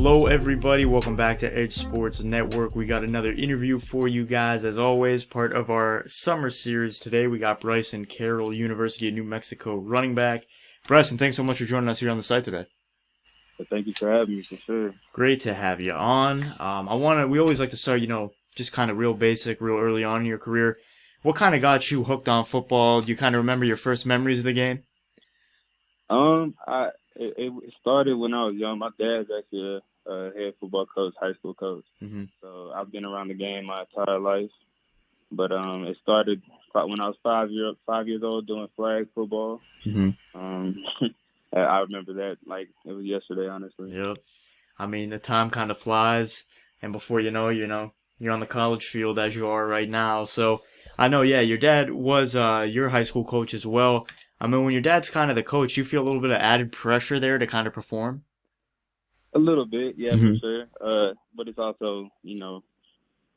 Hello, everybody. Welcome back to Edge Sports Network. We got another interview for you guys, as always, part of our summer series today. We got Bryson Carroll, University of New Mexico running back. Bryson, thanks so much for joining us here on the site today. Well, thank you for having me, for sure. Great to have you on. We always like to start, just kind of real basic, real early on in your career. What kind of got you hooked on football? Do you kind of remember your first memories of the game? It started when I was young. My dad's actually a head football coach, high school coach. Mm-hmm. So I've been around the game my entire life. But it started when I was 5 years old doing flag football. Mm-hmm. I remember that like it was yesterday, honestly. Yep. I mean, the time kind of flies, and before you know, you're on the college field as you are right now. So I know, yeah, your dad was your high school coach as well. I mean, when your dad's kind of the coach, you feel a little bit of added pressure there to kind of perform? A little bit, yeah, for Mm-hmm. sure. But it's also,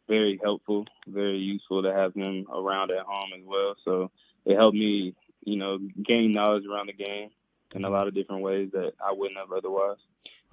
very helpful, very useful to have him around at home as well. So it helped me, gain knowledge around the game in a lot of different ways that I wouldn't have otherwise.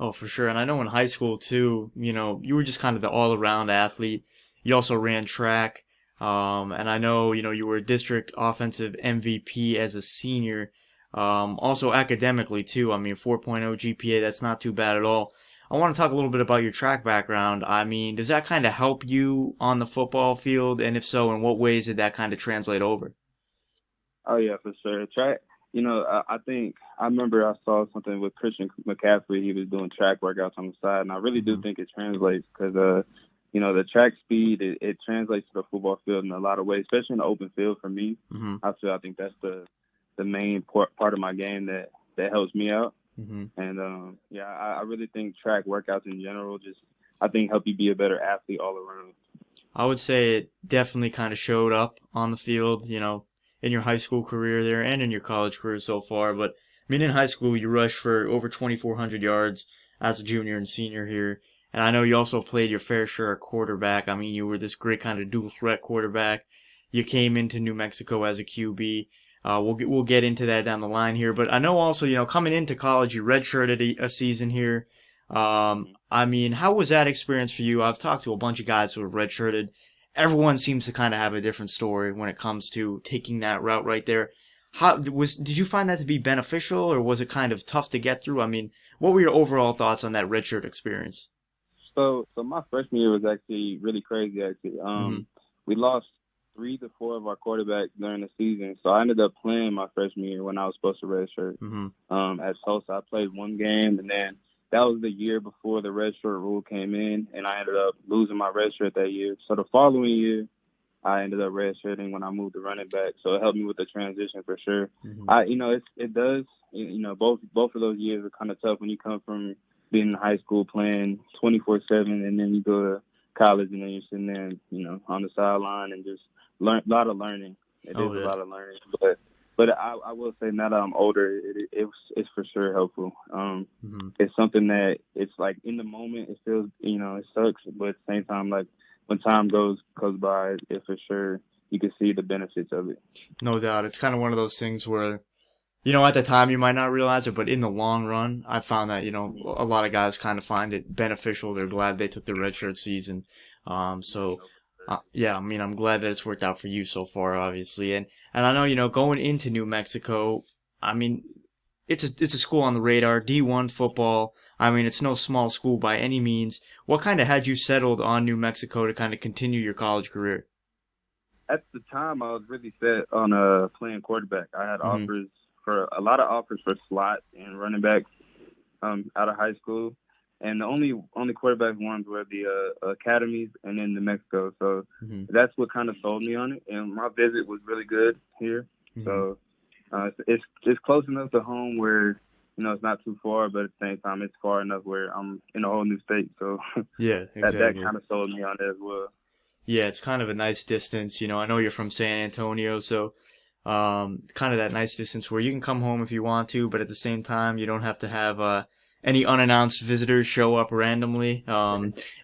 Oh, for sure. And I know in high school too, you were just kind of the all-around athlete. You also ran track. And I know, you were a district offensive MVP as a senior. Also academically too. I mean, 4.0 GPA, that's not too bad at all. I want to talk a little bit about your track background. I mean, does that kind of help you on the football field? And if so, in what ways did that kind of translate over? Oh yeah, for sure. Track. I think I remember I saw something with Christian McCaffrey. He was doing track workouts on the side, and I really do think it translates because, the track speed it translates to the football field in a lot of ways, especially in the open field. For me, Mm-hmm. I think that's the main part of my game that helps me out. Mm-hmm. And I really think track workouts in general I think help you be a better athlete all around. I would say it definitely kind of showed up on the field, in your high school career there and in your college career so far. But I mean, in high school, you rushed for over 2,400 yards as a junior and senior here. And I know you also played your fair share of quarterback. I mean, you were this great kind of dual threat quarterback. You came into New Mexico as a QB. We'll get into that down the line here. But I know also, coming into college, you redshirted a season here. I mean, how was that experience for you? I've talked to a bunch of guys who have redshirted. Everyone seems to kind of have a different story when it comes to taking that route right there. Did you find that to be beneficial, or was it kind of tough to get through? I mean, what were your overall thoughts on that redshirt experience? So my freshman year was actually really crazy. Actually, Mm-hmm. we lost 3 to 4 of our quarterbacks during the season, so I ended up playing my freshman year when I was supposed to redshirt. At Tulsa, I played one game, and then that was the year before the redshirt rule came in, and I ended up losing my redshirt that year. So the following year, I ended up redshirting when I moved to running back. So it helped me with the transition for sure. Mm-hmm. It does. Both of those years are kind of tough when you come from being in high school playing 24/7, and then you go to college, and then you're sitting there, on the sideline and just learn a lot of learning. It is Oh, a yeah. lot of learning, but I will say now that I'm older, it's for sure helpful. Mm-hmm. It's something that it's like in the moment it feels, it sucks, but at the same time, like when time goes by, it for sure you can see the benefits of it. No doubt. It's kind of one of those things where, at the time you might not realize it, but in the long run, I found that, a lot of guys kind of find it beneficial. They're glad they took the redshirt season. Yeah, I mean, I'm glad that it's worked out for you so far, obviously. And I know, going into New Mexico, I mean, it's a school on the radar, D1 football. I mean, it's no small school by any means. What kind of had you settled on New Mexico to kind of continue your college career? At the time, I was really set on playing quarterback. I had Mm-hmm. a lot of offers for slot and running back out of high school, and the only quarterback ones were the academies and then New Mexico. So Mm-hmm. that's what kind of sold me on it. And my visit was really good here, Mm-hmm. so it's close enough to home where it's not too far, but at the same time it's far enough where I'm in a whole new state. So Yeah, that exactly. kind of sold me on it as well. Yeah, it's kind of a nice distance. I know you're from San Antonio, so kind of that nice distance where you can come home if you want to, but at the same time, you don't have to have any unannounced visitors show up randomly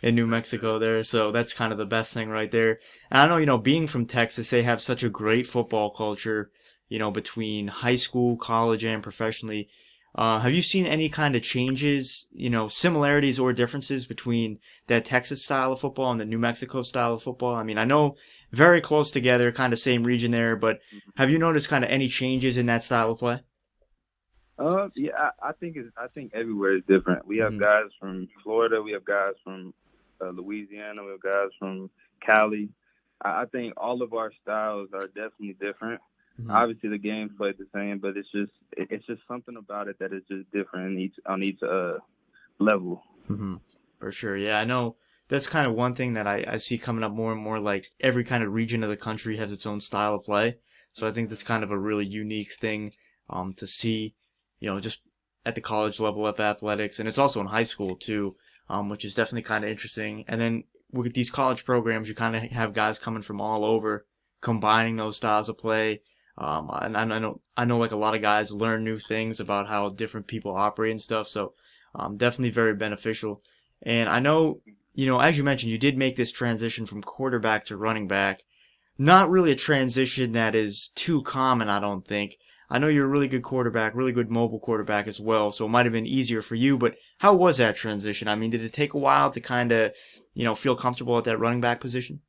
in New Mexico there. So that's kind of the best thing right there. And I know, being from Texas, they have such a great football culture, between high school, college, and professionally. Have you seen any kind of changes, similarities or differences between that Texas style of football and the New Mexico style of football? I mean, I know very close together, kind of same region there, but have you noticed kind of any changes in that style of play? Yeah, I think everywhere is different. We have Hmm. guys from Florida, we have guys from Louisiana, we have guys from Cali. I think all of our styles are definitely different. Hmm. Obviously, the game's played the same, but it's just something about it that is just different in each level. Hmm. For sure. Yeah, I know that's kind of one thing that I see coming up more and more. Like every kind of region of the country has its own style of play. So I think that's kind of a really unique thing to see, just at the college level of athletics. And it's also in high school too, which is definitely kind of interesting. And then with these college programs, you kind of have guys coming from all over, combining those styles of play. And I know like a lot of guys learn new things about how different people operate and stuff. So definitely very beneficial. And I know, as you mentioned, you did make this transition from quarterback to running back. Not really a transition that is too common, I don't think. I know you're a really good quarterback, really good mobile quarterback as well, so it might have been easier for you, but how was that transition? I mean, did it take a while to kind of, feel comfortable at that running back position?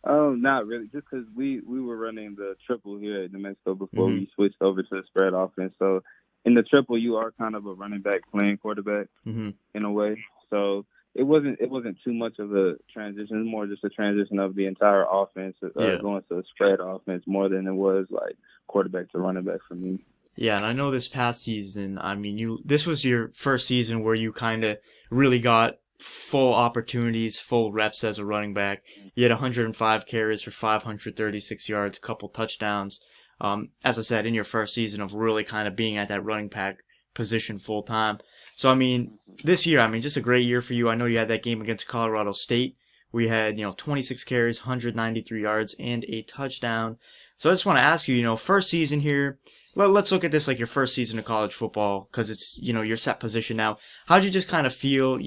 Oh, not really. Just because we were running the triple here at New Mexico before Mm-hmm. we switched over to the spread offense. So in the triple, you are kind of a running back playing quarterback Mm-hmm. in a way. So it wasn't too much of a transition. It's more just a transition of the entire offense Yeah. going to a spread offense more than it was like quarterback to running back for me. Yeah, and I know this past season, I mean, this was your first season where you kind of really got full opportunities, full reps as a running back. You had 105 carries for 536 yards, a couple touchdowns. As I said, in your first season of really kind of being at that running back position full time. So, I mean, this year, I mean, just a great year for you. I know you had that game against Colorado State. We had, 26 carries, 193 yards, and a touchdown. So I just want to ask you, first season here, let's look at this like your first season of college football because it's your set position now. How'd you just kind of feel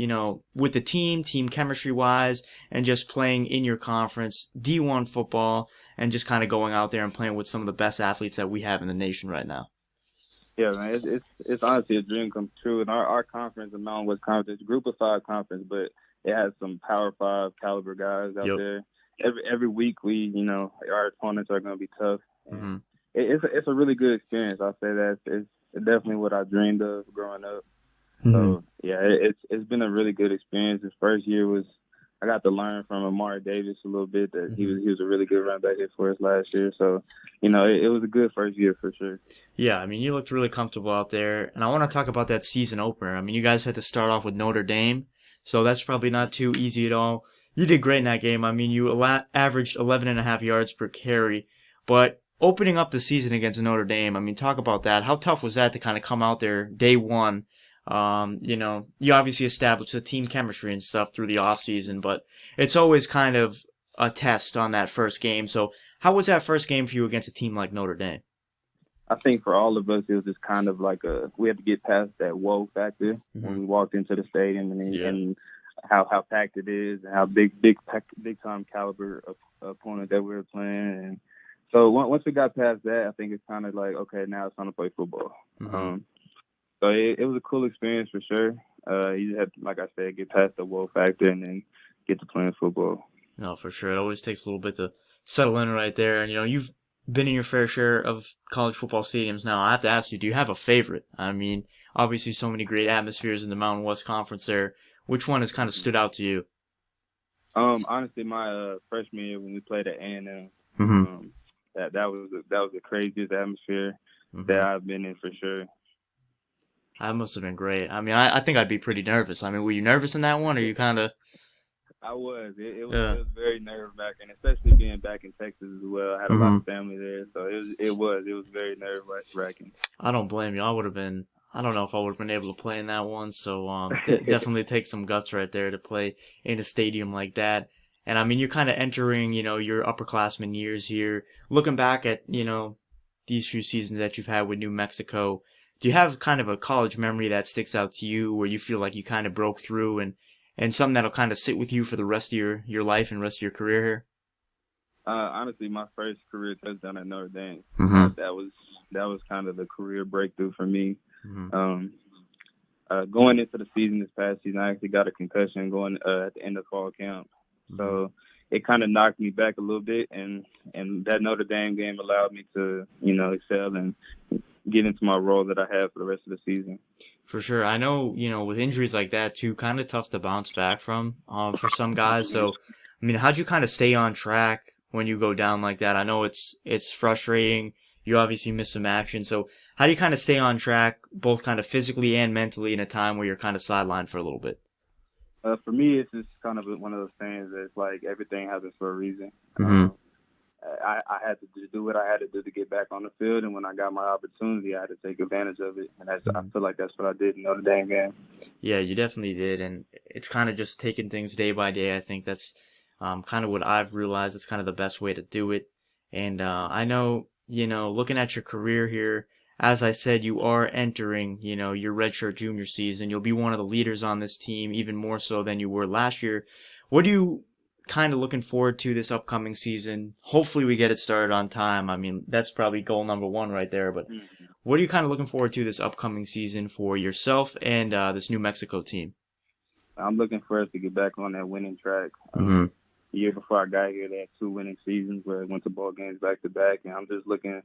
with the team chemistry wise, and just playing in your conference D1 football and just kind of going out there and playing with some of the best athletes that we have in the nation right now? Yeah, man, it's honestly a dream come true. And our conference, the Mountain West Conference, Group of Five conference, but it has some Power Five caliber guys out Yep. there. Every week our opponents are going to be tough. And Hmm. it's a really good experience. I'll say that it's definitely what I dreamed of growing up. Hmm. So yeah, it's been a really good experience. This first year was I got to learn from Amari Davis a little bit that he Hmm. was a really good running back here for us last year. So it was a good first year for sure. Yeah, I mean, you looked really comfortable out there. And I want to talk about that season opener. I mean, you guys had to start off with Notre Dame, so that's probably not too easy at all. You did great in that game. I mean, you averaged 11 and a half yards per carry. But opening up the season against Notre Dame, I mean, talk about that. How tough was that to kind of come out there day one? You obviously established the team chemistry and stuff through the off season, but it's always kind of a test on that first game. So how was that first game for you against a team like Notre Dame? I think for all of us, it was just kind of like we had to get past that whoa factor when Hmm. we walked into the stadium Yeah. and how packed it is and how big time caliber of opponent that we were playing. And so once we got past that, I think it's kind of like, okay, now it's time to play football. Hmm. Um, so it was a cool experience for sure. You just had, like I said, get past the whoa factor and then get to playing football. No, for sure. It always takes a little bit to settle in right there. And, you've been in your fair share of college football stadiums now. I have to ask you, do you have a favorite? I mean, obviously so many great atmospheres in the Mountain West Conference there. Which one has kind of stood out to you? Honestly, my freshman year when we played at A&M, Hmm. that was the craziest atmosphere that Hmm. I've been in for sure. That must have been great. I mean, I think I'd be pretty nervous. I mean, were you nervous in that one, or you kind of, I was. It uh, was very nerve wracking, especially being back in Texas as well. I had a lot hmm. of family there, so it was very nerve wracking. I don't blame you. I don't know if I would have been able to play in that one. So, definitely takes some guts right there to play in a stadium like that. And I mean, you're kind of entering, your upperclassmen years here. Looking back at, these few seasons that you've had with New Mexico, do you have kind of a college memory that sticks out to you where you feel like you kind of broke through and something that'll kind of sit with you for the rest of your life and rest of your career here? Honestly, my first career touchdown at Notre Dame. Mm-hmm. That was kind of the career breakthrough for me. Going into the season this past season, I actually got a concussion going at the end of fall camp. So it kind of knocked me back a little bit, and that Notre Dame game allowed me to, excel and get into my role that I have for the rest of the season. For sure. I know, with injuries like that too, kind of tough to bounce back from for some guys. So, I mean, how'd you kind of stay on track when you go down like that? I know it's frustrating. You obviously miss some action. So how do you kind of stay on track, both kind of physically and mentally, in a time where you're kind of sidelined for a little bit? For me, it's just kind of one of those things that's like everything happens for a reason. I had to just do what I had to do to get back on the field, and when I got my opportunity, I had to take advantage of it. And I feel like that's what I did in Notre Dame game. Yeah, you definitely did, and it's kind of just taking things day by day. I think that's kind of what I've realized. It's kind of the best way to do it. And I know, looking at your career here, as I said, you are entering, your redshirt junior season. You'll be one of the leaders on this team, even more so than you were last year. What do you kind of looking forward to this upcoming season? Hopefully we get it started on time. I mean, that's probably goal number one right there. But what are you kind of looking forward to this upcoming season for yourself and this New Mexico team? I'm looking for us to get back on that winning track. The year before I got here, they had 2 winning seasons where I went to ball games back to back, and I'm looking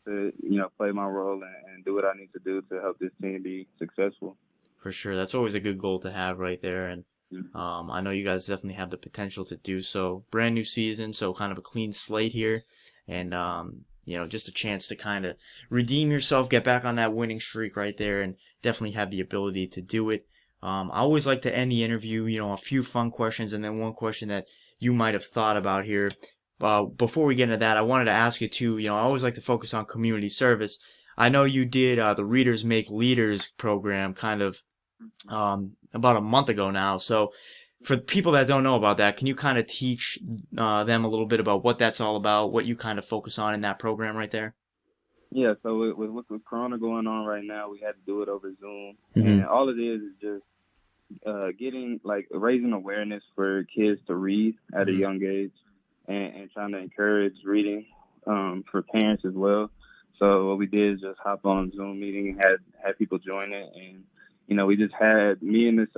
to, play my role and do what I need to do to help this team be successful. For sure. That's always a good goal to have right there. And I know you guys definitely have the potential to do so. Brand new season, so kind of a clean slate here. And, just a chance to kind of redeem yourself, get back on that winning streak right there, and definitely have the ability to do it. I always like to end the interview, a few fun questions and then one question that you might have thought about here. Before we get into that, I wanted to ask you too, I always like to focus on community service. I know you did the Readers Make Leaders program kind of about a month ago now. So for people that don't know about that, can you kind of teach them a little bit about what that's all about, what you kind of focus on in that program right there? Yeah, so with Corona going on right now, we had to do it over Zoom. And all it is just raising awareness for kids to read at a young age and trying to encourage reading for parents as well. So what we did is just hop on a Zoom meeting and had people join it. And, we just had me and this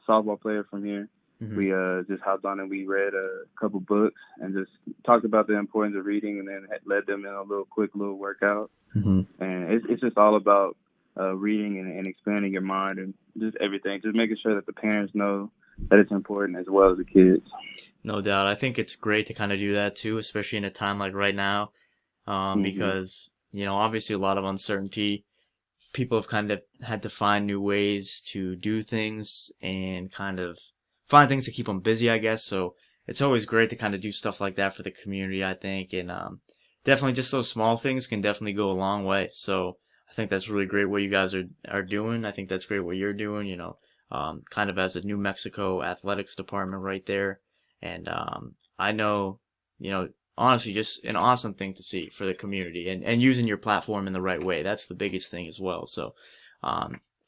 softball player from here. We just hopped on and we read a couple books and just talked about the importance of reading, and then led them in a quick little workout. And it's just all about reading and expanding your mind and just everything. Just making sure that the parents know that it's important as well as the kids. No doubt. I think it's great to kind of do that too, especially in a time like right now, because, obviously a lot of uncertainty. People have kind of had to find new ways to do things and kind of find things to keep them busy, I guess. So it's always great to kind of do stuff like that for the community, I think. And definitely just those small things can definitely go a long way. So I think that's really great what you guys are doing. I think that's great what you're doing, kind of as a New Mexico athletics department right there. And I know, honestly, just an awesome thing to see for the community and using your platform in the right way. That's the biggest thing as well. So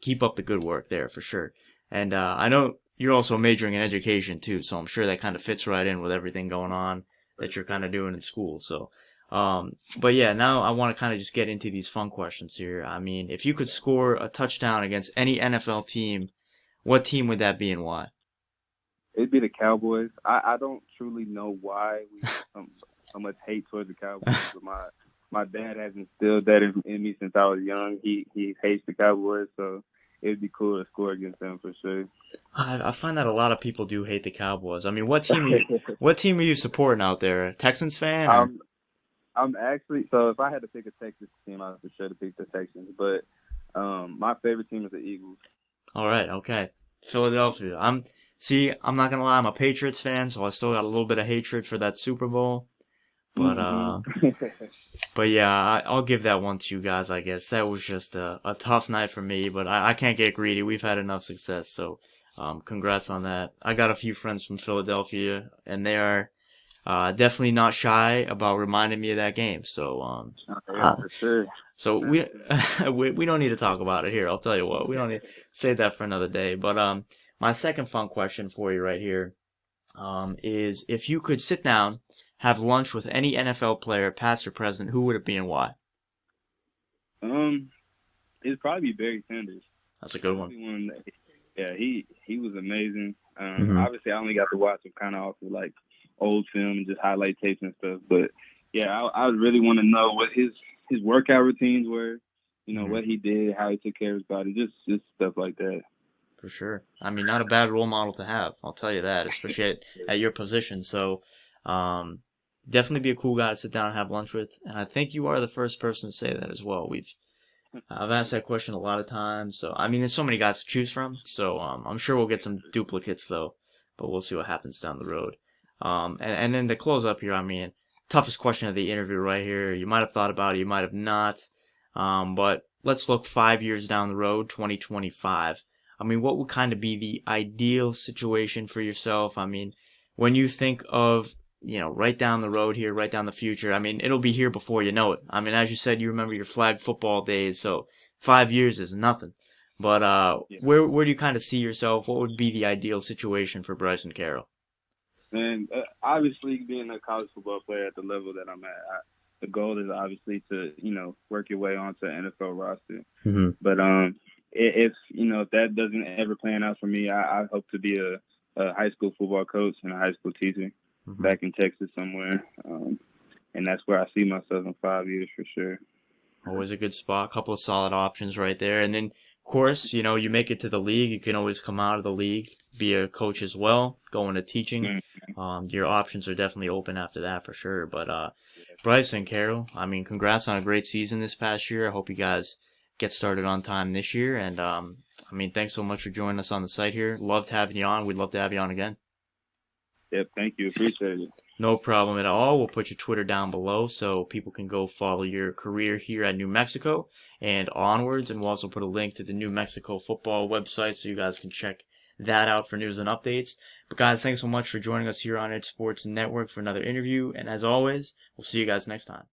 keep up the good work there for sure. And I know you're also majoring in education too, so I'm sure that kind of fits right in with everything going on that you're kind of doing in school. So, but yeah, now I want to kind of just get into these fun questions here. I mean, if you could score a touchdown against any NFL team, what team would that be and why? It'd be the Cowboys. I don't truly know why we have so much hate towards the Cowboys, but my dad has instilled that in me since I was young. He hates the Cowboys, so it'd be cool to score against them for sure. I find that a lot of people do hate the Cowboys. I mean, what team are you supporting out there? A Texans fan? Or? I'm actually, so if I had to pick a Texas team, I would for sure to pick the Texans. But my favorite team is the Eagles. All right, okay. Philadelphia. I'm not gonna lie, I'm a Patriots fan, so I still got a little bit of hatred for that Super Bowl. But but yeah, I'll give that one to you guys, I guess. That was just a tough night for me, but I can't get greedy. We've had enough success, so congrats on that. I got a few friends from Philadelphia, and they are definitely not shy about reminding me of that game. So yeah, for sure. So we don't need to talk about it here. I'll tell you what, we don't need to save that for another day. But my second fun question for you right here is if you could sit down, have lunch with any NFL player, past or present, who would it be and why? It'd probably be Barry Sanders. That's a good one. Yeah, he was amazing. Mm-hmm. Obviously, I only got to watch him kind of off of like old film and just highlight tapes and stuff. But yeah, I really want to know what his workout routines were. You know, what he did, how he took care of his body, just stuff like that. For sure. I mean, not a bad role model to have. I'll tell you that, especially at your position. So, definitely be a cool guy to sit down and have lunch with. And I think you are the first person to say that as well. I've asked that question a lot of times. So, I mean, there's so many guys to choose from. So, I'm sure we'll get some duplicates though, but we'll see what happens down the road. And then to close up here, I mean, toughest question of the interview right here. You might have thought about it, you might have not. But let's look 5 years down the road, 2025. I mean, what would kind of be the ideal situation for yourself? I mean, when you think of, right down the road here, right down the future, I mean, it'll be here before you know it. I mean, as you said, you remember your flag football days, so 5 years is nothing. But Yeah. where do you kind of see yourself? What would be the ideal situation for Bryson Carroll? And obviously, being a college football player at the level that I'm at, the goal is obviously to work your way onto an NFL roster. Mm-hmm. But if that doesn't ever plan out for me, I hope to be a high school football coach and a high school teacher back in Texas somewhere, and that's where I see myself in 5 years for sure. Always a good spot. A couple of solid options right there. And then, of course, you make it to the league. You can always come out of the league, be a coach as well, go into teaching. Your options are definitely open after that for sure. But Bryson Carroll, I mean, congrats on a great season this past year. I hope you guys get started on time this year. And, I mean, thanks so much for joining us on the site here. Loved having you on. We'd love to have you on again. Yep, thank you. Appreciate it. No problem at all. We'll put your Twitter down below so people can go follow your career here at New Mexico and onwards. And we'll also put a link to the New Mexico football website so you guys can check that out for news and updates. But guys, thanks so much for joining us here on Edge Sports Network for another interview. And as always, we'll see you guys next time.